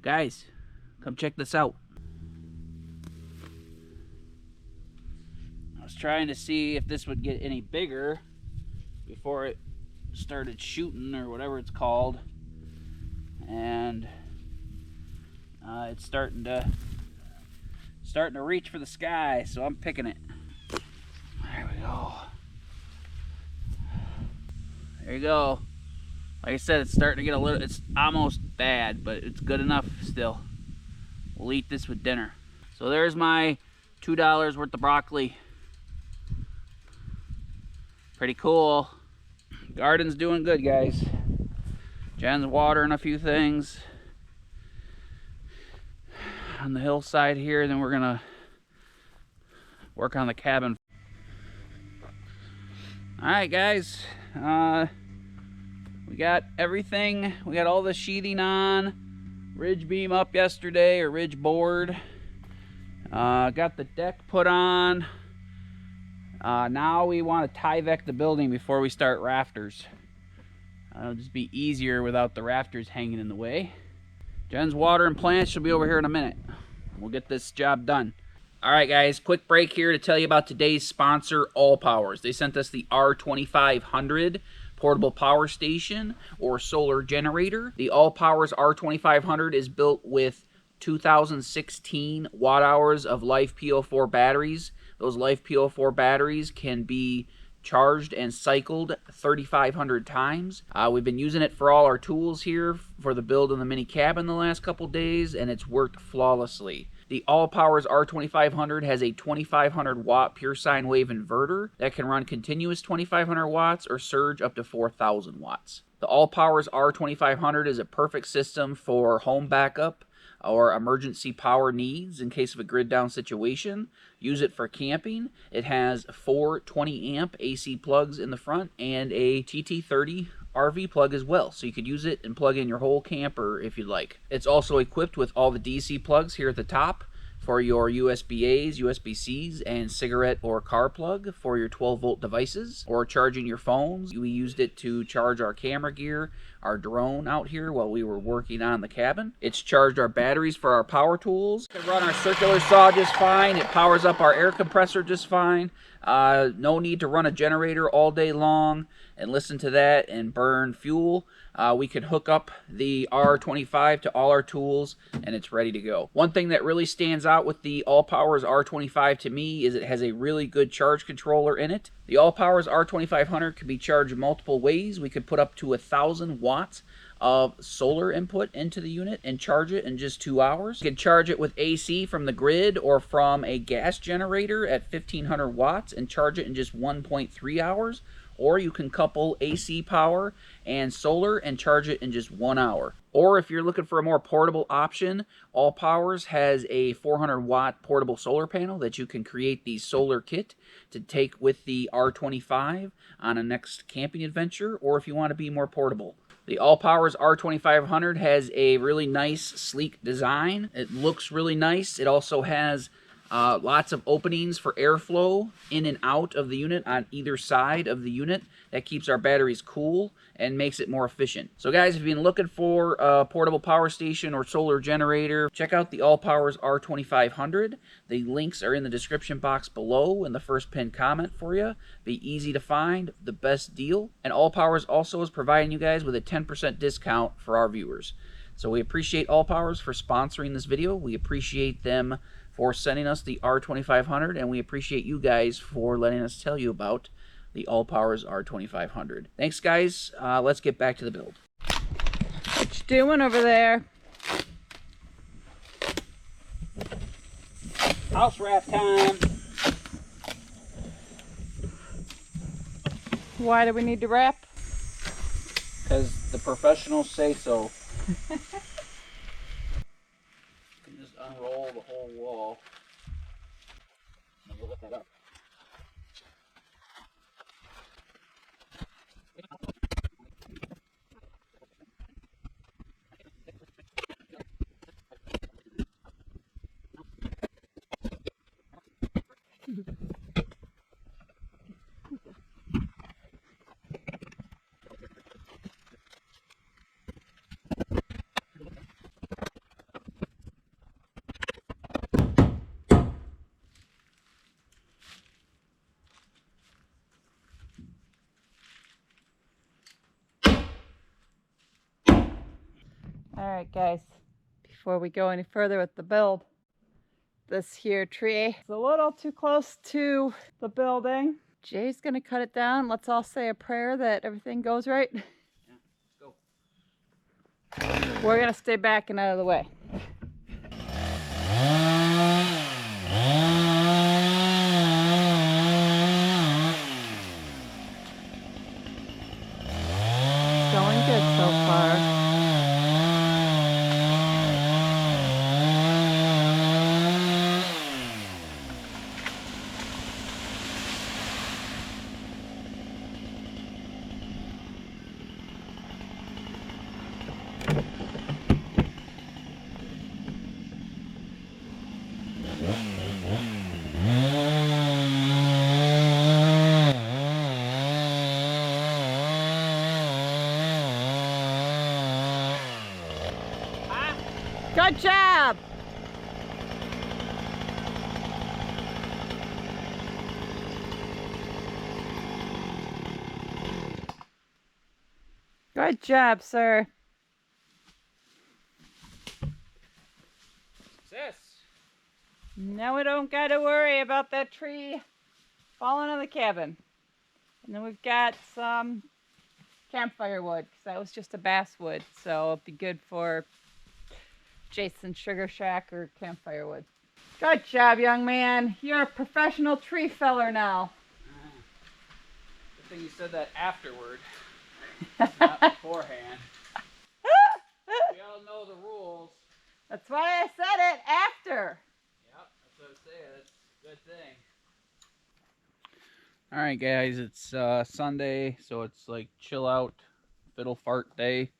Guys, come check this out. I was trying to see if this would get any bigger before it started shooting, or whatever it's called, and it's starting to reach for the sky, so I'm picking it. There we go. There you go. Like I said, it's starting to get a little, it's almost bad, but it's good enough still. We'll eat this with dinner. So there's my $2 worth of broccoli. Pretty cool. Garden's doing good, guys. Jen's watering a few things on the hillside here. Then we're gonna work on the cabin. All right, guys. We got everything. We got all the sheathing on. Ridge beam up yesterday, or ridge board. Got the deck put on. Now we want to Tyvek the building before we start rafters. It'll just be easier without the rafters hanging in the way. Jen's watering plants. She'll be over here in a minute. We'll get this job done. All right, guys, quick break here to tell you about today's sponsor, All Powers. They sent us the R2500 portable power station or solar generator. The All Powers R2500 is built with 2016 watt hours of Life PO4 batteries. Those Life PO4 batteries can be charged and cycled 3,500 times. We've been using it for all our tools here for the build in the mini cabin the last couple days, and it's worked flawlessly. The All Powers R2500 has a 2,500 watt pure sine wave inverter that can run continuous 2,500 watts or surge up to 4,000 watts. The All Powers R2500 is a perfect system for home backup or emergency power needs in case of a grid down situation. Use it for camping. It has 4 20 amp AC plugs in the front and a TT30 RV plug as well, so you could use it and plug in your whole camper if you'd like. It's also equipped with all the DC plugs here at the top for your USB-A's, USB-C's, and cigarette or car plug for your 12-volt devices or charging your phones. We used it to charge our camera gear, our drone out here while we were working on the cabin. It's charged our batteries for our power tools. It can run our circular saw just fine. It powers up our air compressor just fine. No need to run a generator all day long and listen to that and burn fuel. We can hook up the R25 to all our tools and it's ready to go. One thing that really stands out with the All Powers R25 to me is it has a really good charge controller in it. The All Powers R2500 can be charged multiple ways. We could put up to 1,000 watts of solar input into the unit and charge it in just 2 hours. You can charge it with AC from the grid or from a gas generator at 1,500 watts and charge it in just 1.3 hours. Or you can couple AC power and solar and charge it in just 1 hour. Or if you're looking for a more portable option, All Powers has a 400 watt portable solar panel that you can create the solar kit to take with the R25 on a next camping adventure, or if you want to be more portable. The All Powers R2500 has a really nice, sleek design. It looks really nice. It also has lots of openings for airflow in and out of the unit on either side of the unit. That keeps our batteries cool and makes it more efficient. So guys, if you've been looking for a portable power station or solar generator, check out the All Powers R2500. The links are in the description box below in the first pinned comment for you. Be easy to find, the best deal. And All Powers also is providing you guys with a 10% discount for our viewers. So we appreciate All Powers for sponsoring this video. We appreciate them for sending us the R2500, and we appreciate you guys for letting us tell you about the All Powers R2500. Thanks, guys. Let's get back to the build. What you doing over there? House wrap time. Why do we need to wrap? Because the professionals say so. Just unroll the whole wall. And we'll lift that up. Alright guys, before we go any further with the build, this here tree is a little too close to the building. Jay's gonna cut it down. Let's all say a prayer that everything goes right. Yeah, let's go. We're gonna stay back and out of the way. It's going good so far. Good job! Good job, sir. Success. Now we don't got to worry about that tree falling on the cabin. And then we've got some campfire wood, because that was just a basswood, so it'd be good for Jason's Sugar Shack or campfire wood. Good job, young man. You're a professional tree feller now. Good thing you said that afterward, not beforehand. We all know the rules. That's why I said it after. Yep, that's what I'm saying. That's a good thing. Alright guys, it's Sunday, so it's like chill out, fiddle fart day.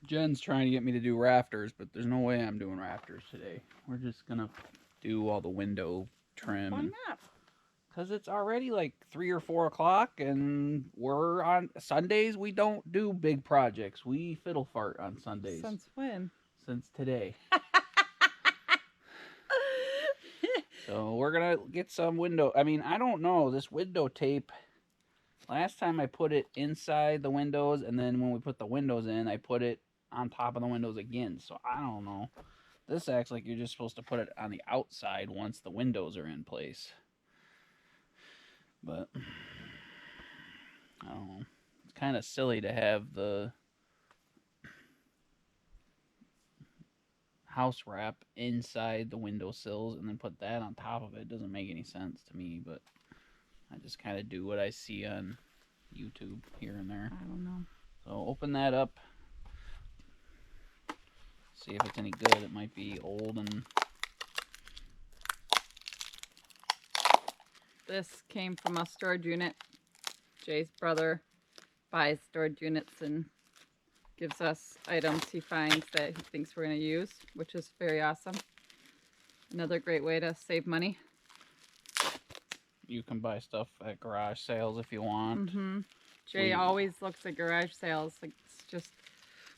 Jen's trying to get me to do rafters, but there's no way I'm doing rafters today. We're just gonna do all the window trim. Why not? Because it's already like 3 or 4 o'clock, and we're on Sundays. We don't do big projects. We fiddle fart on Sundays. Since when? Since today. So we're gonna get some window. I mean, I don't know, this window tape. Last time I put it inside the windows, and then when we put the windows in, I put it on top of the windows again. So I don't know. This acts like you're just supposed to put it on the outside once the windows are in place. But I don't know. It's kind of silly to have the house wrap inside the windowsills and then put that on top of it. It doesn't make any sense to me, but I just kind of do what I see on YouTube here and there. I don't know. So open that up. See if it's any good. It might be old and... This came from a storage unit. Jay's brother buys storage units and gives us items he finds that he thinks we're going to use, which is very awesome. Another great way to save money. You can buy stuff at garage sales if you want. Jay always looks at garage sales. Like, it's just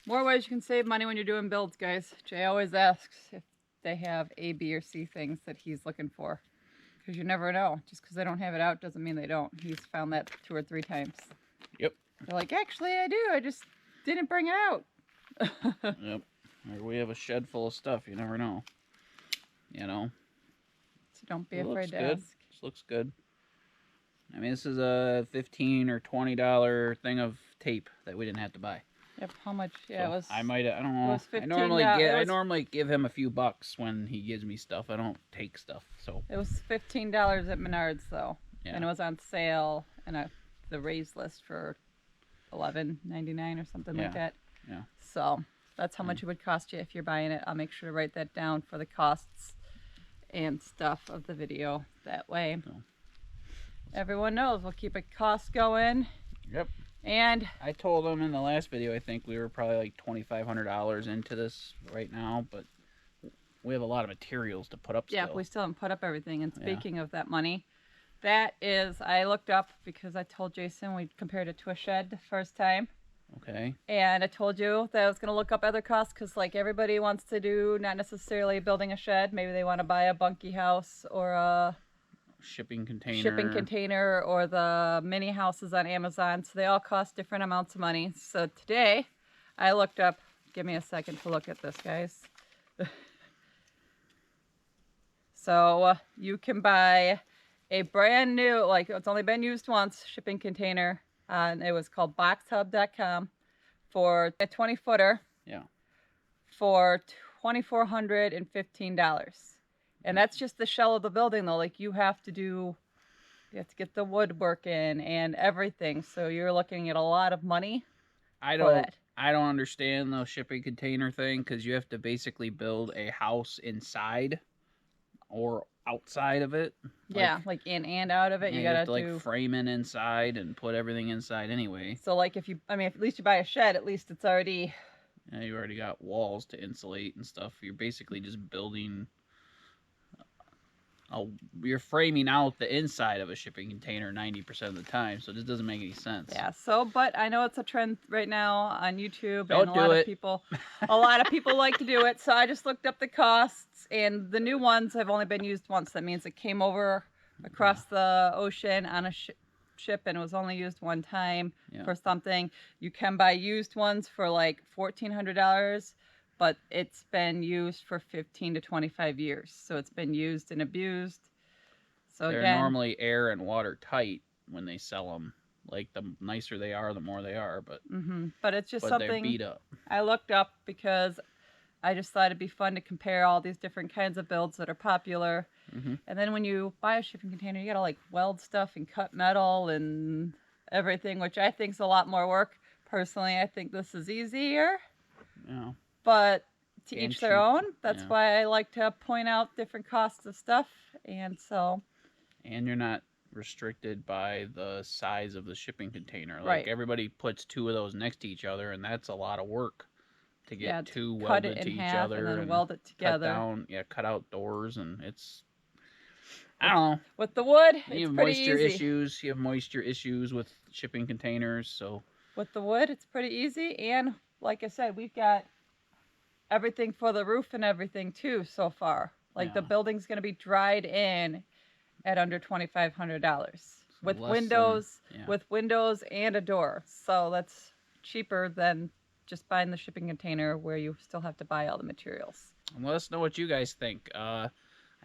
more ways you can save money when you're doing builds, guys. Jay always asks if they have A, B, or C things that he's looking for. Because you never know. Just because they don't have it out doesn't mean they don't. He's found that 2 or 3 times. Yep. They're like, actually, I do. I just didn't bring it out. Yep. Or we have a shed full of stuff. You never know. You know? So don't be afraid to ask. This looks good. I mean, this is a $15 or $20 thing of tape that we didn't have to buy. Yep. How much? Yeah, So it was. I might. I don't know. It was I normally give him a few bucks when he gives me stuff. I don't take stuff. So It was $15 at Menards though, yeah. and it was on sale and the raised list for $11.99 or something like that. Yeah. So that's how much it would cost you if you're buying it. I'll make sure to write that down for the costs and stuff of the video. That way, everyone knows we'll keep a cost going. Yep. And I told him in the last video, I think we were probably like $2,500 into this right now, but we have a lot of materials to put up still. yeah, we still haven't put up everything. And speaking of that money, that is, I looked up because I told Jason we compared it to a shed the first time. Okay. And I told you that I was going to look up other costs because, like, everybody wants to do not necessarily building a shed. Maybe they want to buy a bunkie house or a shipping container or the mini houses on Amazon. So they all cost different amounts of money. So today I looked up give me a second to look at this, guys. So you can buy a brand new, like it's only been used once, shipping container. And it was called boxhub.com for a 20-footer. Yeah. For $2,415. And that's just the shell of the building though. Like you have to get the woodwork in and everything. So you're looking at a lot of money. I don't understand the shipping container thing, because you have to basically build a house inside or outside of it. Yeah, like in and out of it. Yeah, you gotta have to like frame it inside and put everything inside anyway. So like if at least you buy a shed, at least it's already. Yeah, you already got walls to insulate and stuff. You're basically just building. You're framing out the inside of a shipping container 90% of the time, so this doesn't make any sense. Yeah. So, but I know it's a trend right now on YouTube, Don't and do it. a lot of people like to do it. So I just looked up the costs, and the new ones have only been used once. That means it came over across the ocean on a ship and it was only used one time for something. You can buy used ones for like $1,400. But it's been used for 15 to 25 years. So it's been used and abused. So they're again, normally air and water tight when they sell them. Like the nicer they are, the more they are. But but it's just something they're beat up. I looked up because I just thought it'd be fun to compare all these different kinds of builds that are popular. And then when you buy a shipping container, you gotta like weld stuff and cut metal and everything, which I think is a lot more work. Personally, I think this is easier. Yeah. But to each their own. That's Yeah. why I like to point out different costs of stuff. And so. And you're not restricted by the size of the shipping container. Like Right. everybody puts two of those next to each other, and that's a lot of work to get two cut welded it to in each half other and then weld it together. Cut out doors, and it's. I don't know. With the wood, You it's have pretty moisture easy. issues. You have moisture issues with shipping containers, so. With the wood, it's pretty easy. And like I said, we've got everything for the roof and everything too so far. Like the building's going to be dried in at under $2,500 with windows and a door. So that's cheaper than just buying the shipping container where you still have to buy all the materials. And let us know what you guys think. I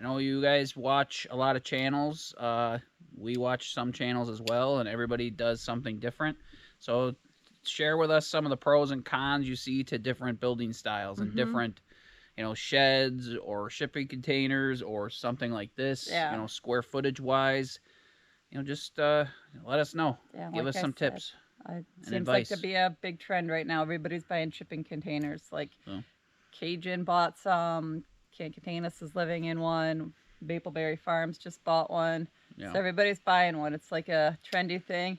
know you guys watch a lot of channels. We watch some channels as well, and everybody does something different. So share with us some of the pros and cons you see to different building styles and different, sheds or shipping containers or something like this, square footage wise. Just let us know. Yeah, Give us some tips. It seems like to be a big trend right now. Everybody's buying shipping containers. Like Cajun bought some. Cantanis is living in one. Mapleberry Farms just bought one. Yeah. So everybody's buying one. It's like a trendy thing.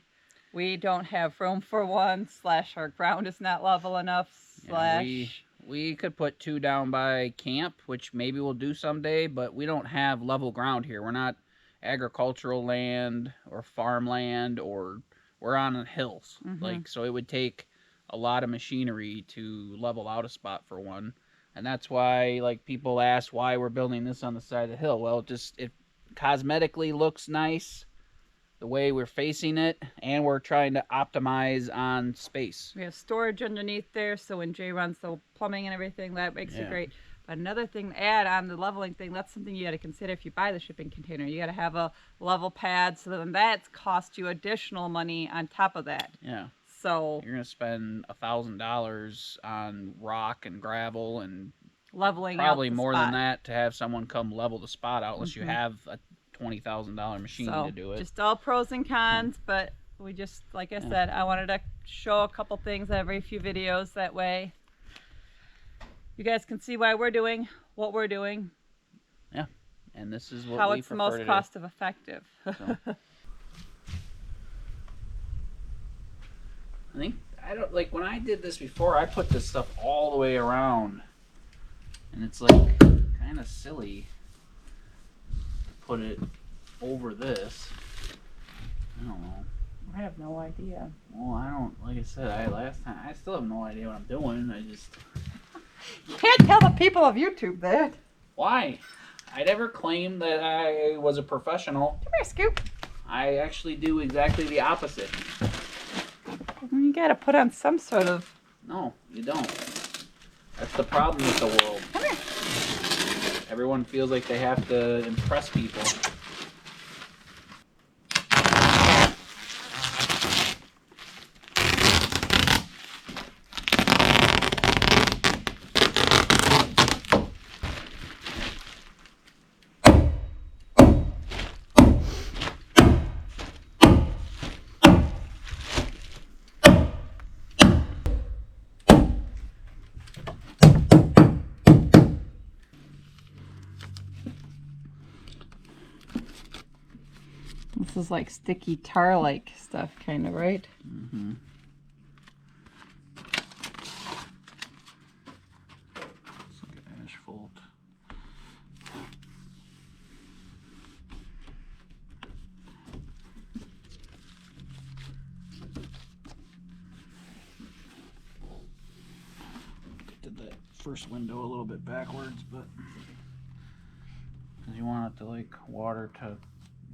We don't have room for one. / our ground is not level enough. / we could put two down by camp, which maybe we'll do someday. But we don't have level ground here. We're not agricultural land or farmland, or we're on hills. So it would take a lot of machinery to level out a spot for one. And that's why people ask why we're building this on the side of the hill. Well, it cosmetically looks nice the way we're facing it, and we're trying to optimize on space. We have storage underneath there, so when Jay runs the plumbing and everything, that makes it great. But another thing to add on the leveling thing, that's something you got to consider if you buy the shipping container. You got to have a level pad, so then that costs you additional money on top of that. Yeah. So you're gonna spend $1,000 on rock and gravel and leveling probably out the more spot. than that to have someone come level the spot out, unless you have a $20,000 machine to do it. Just all pros and cons, but we just, like I said, I wanted to show a couple things every few videos. That way you guys can see why we're doing what we're doing. Yeah, and this is what how we it's the most cost effective. So. When I did this before, I put this stuff all the way around, and it's kind of silly to put it over this. I don't know. I have no idea. Well, I don't, like I said, I still have no idea what I'm doing. You can't tell the people of YouTube that. Why? I never claimed that I was a professional. Come here, Scoop. I actually do exactly the opposite. You gotta put on some sort of... No, you don't. That's the problem with the world. Come here. Everyone feels like they have to impress people. This is like sticky tar-like stuff, kind of, right? Mm-hmm. It's like an asphalt. Did that first window a little bit backwards, but because you want it to like water to,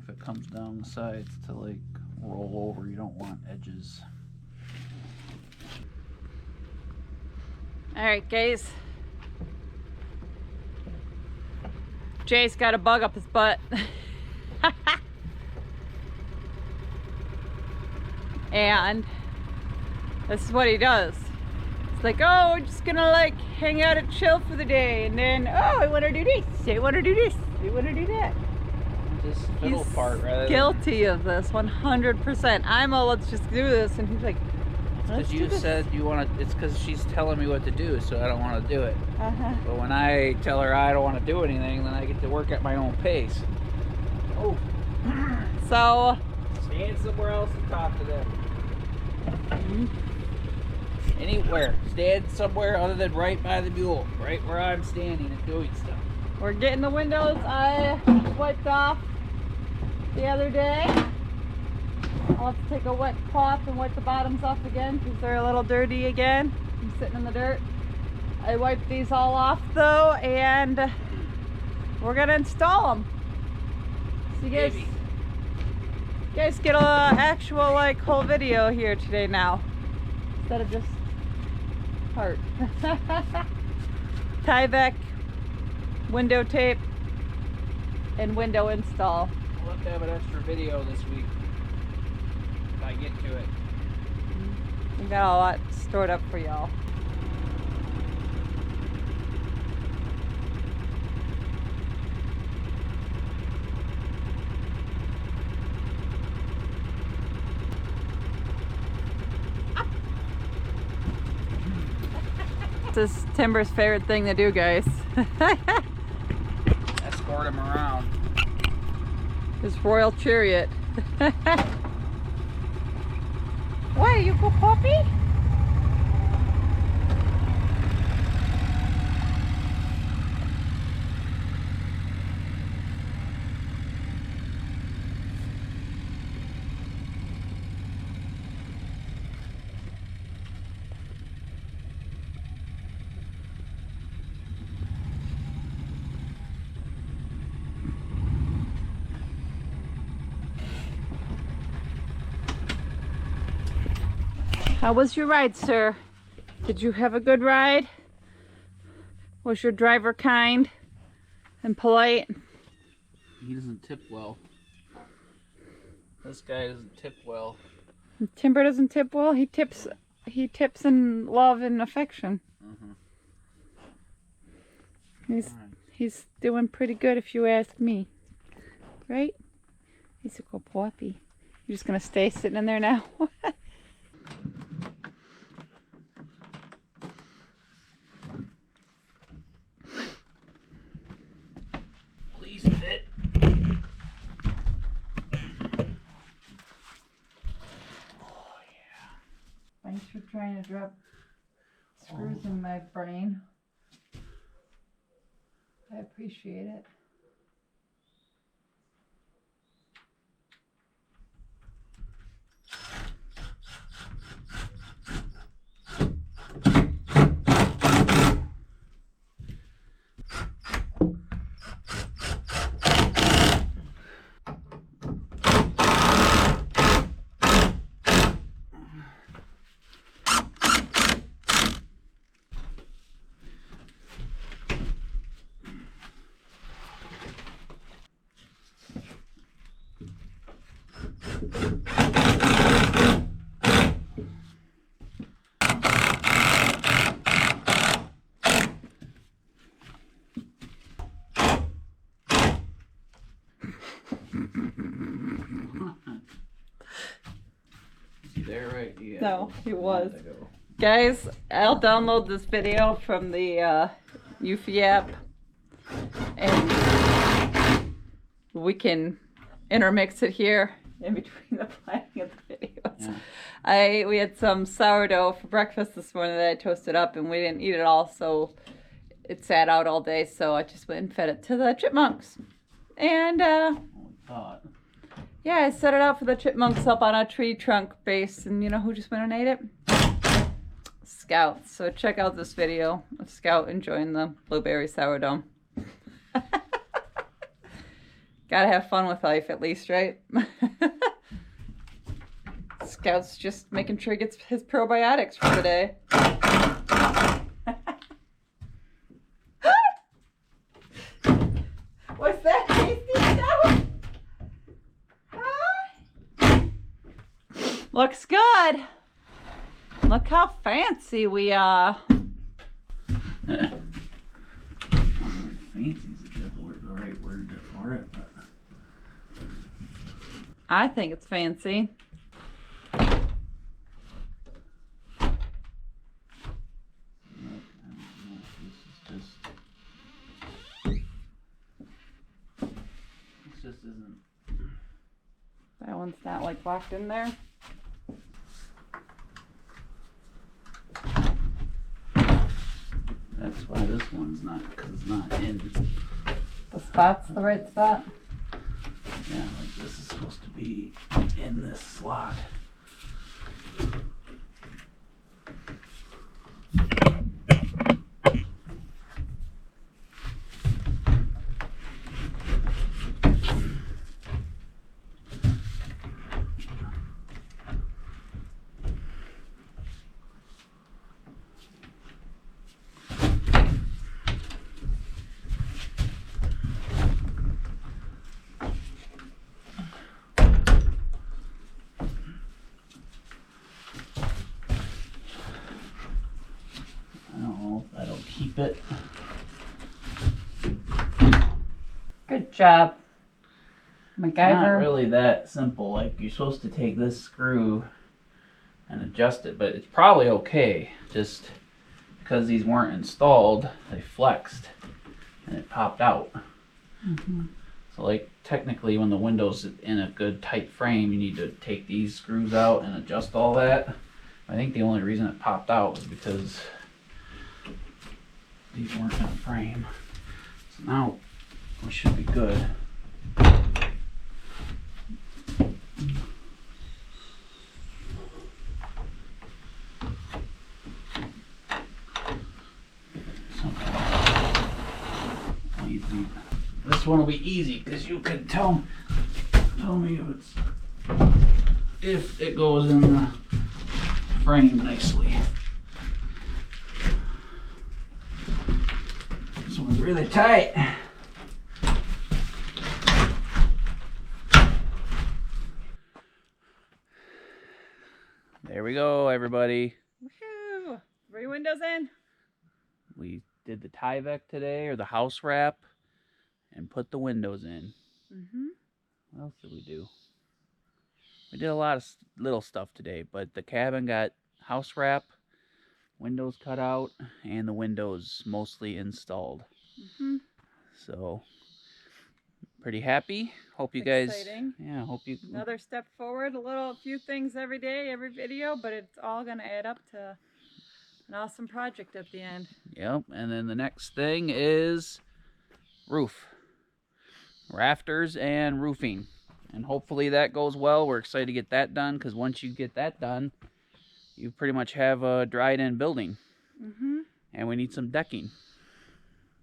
if it comes down the sides, to like roll over. You don't want edges. All right, guys. Jay's got a bug up his butt. And this is what he does. It's like, oh, we're just gonna like hang out and chill for the day. And then, oh, I wanna do this. I wanna do this. I wanna do that. This fiddle He's part rather guilty of this 100%. I'm all, let's just do this. And he's like, let's because do you this. said you want to. It's because she's telling me what to do, so I don't want to do it. Uh-huh. But when I tell her I don't want to do anything, then I get to work at my own pace. Oh, So, stand somewhere else and talk to them. Anywhere. Stand somewhere other than right by the mule, right where I'm standing and doing stuff. we're getting the windows I wiped off the other day. I'll have to take a wet cloth and wipe the bottoms off again because they're a little dirty again. I'm sitting in the dirt. I wiped these all off though, and we're gonna install them. So you guys get a actual like whole video here today now, instead of just part. Tyvek window tape and window install. We'll have to have an extra video this week if I get to it. We got a lot stored up for y'all. This is Timber's favorite thing to do, guys. Escort him around. His royal chariot. What, you go puppy? How was your ride, sir? Did you have a good ride? Was your driver kind and polite? He doesn't tip well. This guy doesn't tip well. Timber doesn't tip well. He tips in love and affection. He's doing pretty good if you ask me. Right? He's a good puppy. You're just gonna stay sitting in there now? Please fit. Oh yeah. Thanks for trying to drop screws in my brain. I appreciate it. there, right? Yeah. No, he was. Guys, I'll download this video from the Eufy app, and we can intermix it here in between the planning of the videos. Yeah. We had some sourdough for breakfast this morning that I toasted up, and we didn't eat it all, so it sat out all day. So I just went and fed it to the chipmunks, and yeah, I set it out for the chipmunks up on a tree trunk base, and you know who just went and ate it? Scout. So check out this video of Scout enjoying the blueberry sourdough. Gotta have fun with life at least, right? Scout's just making sure he gets his probiotics for the day. What's that tasty stuff? Looks good. Look how fancy we are. Fancy is a good word, the right word for it. But... I think it's fancy. This just isn't. That one's not like locked in there. That's why this one's not, because it's not in. The spot's the right spot. Yeah, like this is supposed to be in this slot. Keep it. Good job, MacGyver. Not really that simple. Like, you're supposed to take this screw and adjust it, but it's probably okay. Just because these weren't installed, they flexed and it popped out. So, like, technically, when the window's in a good tight frame, you need to take these screws out and adjust all that. I think the only reason it popped out was because these weren't in a frame. So now we should be good. So, this one will be easy because you can tell me if it goes in the frame nicely. This one's really tight. There we go, everybody. Woohoo! 3 windows in. We did the Tyvek today, or the house wrap, and put the windows in. What else did we do? We did a lot of little stuff today, but the cabin got house wrap, windows cut out, and the windows mostly installed. So pretty happy. Hope you guys. Exciting. Yeah, hope you. Another step forward. A few things every day, every video, but it's all gonna add up to an awesome project at the end. Yep. And then the next thing is roof, rafters, and roofing. And hopefully that goes well. We're excited to get that done, because once you get that done, you pretty much have a dried-in building. And we need some decking.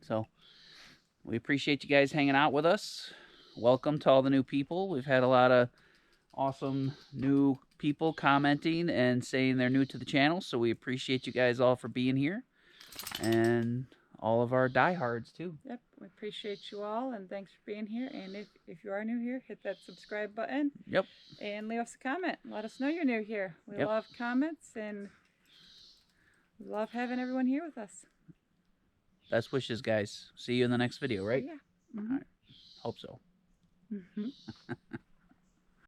So we appreciate you guys hanging out with us. Welcome to all the new people. We've had a lot of awesome new people commenting and saying they're new to the channel. So we appreciate you guys all for being here. And all of our diehards too. Yep, we appreciate you all, and thanks for being here. And if you are new here, hit that subscribe button. Yep. And leave us a comment. Let us know you're new here. We love comments, and we love having everyone here with us. Best wishes, guys. See you in the next video, right? Yeah. All right. Hope so.